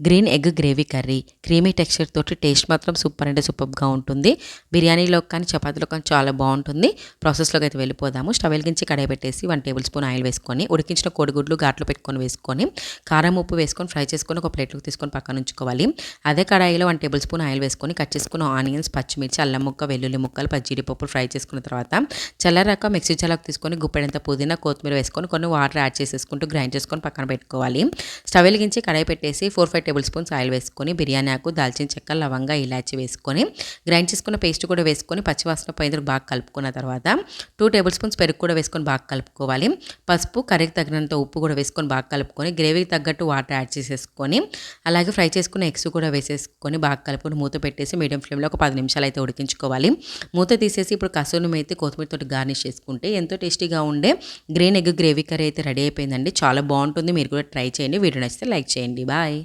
Green egg gravy curry. Creamy texture తోటి taste మాత్రం super అంటే సూపర్‌గా ఉంటుంది. బిర్యానీలో కానీ, చపాతీలో కానీ చాలా బావుంటుంది. ప్రాసెస్‌లోకి అయితే వెళ్ళిపోదాము. స్టవ్ వెలిగించి కడాయి పెట్టేసి 1 టేబుల్ స్పూన్ ఆయిల్ వేసుకొని, ఉడికించిన కోడిగుడ్లు ఘాట్లు పెట్టుకొని వేసుకొని, కారం, ఉప్పు వేసుకొని ఫ్రై చేసుకొని ఒక ప్లేట్‌లోకి తీసుకొని పక్కన ఉంచుకోవాలి. అదే కడాయిలో 1 టేబుల్ స్పూన్ ఆయిల్ వేసుకొని, కట్ చేసుకున్న ఆనియన్స్, పచ్చిమిర్చి, అల్లం ముక్క, వెల్లుల్లి ముక్కలు, జీడిపప్పు ఫ్రై చేసుకున్న తర్వాత చల్లారాక మిక్సీ జార్‌లోకి తీసుకొని గుప్పెడంత పుదీనా, కొత్తిమీర వేసుకొని కొన్ని వాటర్ యాడ్ చేసేసుకుంటూ గ్రైండ్ చేసుకొని పక్కన పెట్టుకోవాలి. స్టవ్ వెలిగించి కడాయి పెట్టేసి 4, 5 టేబుల్ స్పూన్స్ ఆయిల్ వేసుకొని, బిర్యానీ ఆకు, దాల్చిన చెక్క, లవంగా, ఇలాచి వేసుకొని, గ్రైండ్ చేసుకున్న పేస్ట్ కూడా వేసుకొని పచ్చివాసన పోయేందుకు బాగా కలుపుకున్న తర్వాత 2 టేబుల్ స్పూన్స్ పెరుగు కూడా వేసుకొని బాగా కలుపుకోవాలి. పసుపు, కర్రీకి తగినంత ఉప్పు కూడా వేసుకొని బాగా కలుపుకొని, గ్రేవీకి తగ్గట్టు వాటర్ యాడ్ చేసేసుకొని, అలాగే ఫ్రై చేసుకున్న ఎగ్స్ కూడా వేసేసుకొని బాగా కలుపుకొని మూత పెట్టేసి మీడియం ఫ్లేమ్లో ఒక 10 నిమిషాలు అయితే ఉడికించుకోవాలి. మూత తీసేసి ఇప్పుడు కసూరి మేతి, కొత్తిమీరతోటి గార్నిష్ చేసుకుంటే ఎంతో టేస్టీగా ఉండే గ్రీన్ ఎగ్ గ్రేవీ కర్రీ అయితే రెడీ అయిపోయిందండి. చాలా బాగుంటుంది. మీరు కూడా ట్రై చేయండి. వీడియో నచ్చితే లైక్ చేయండి. బాయ్.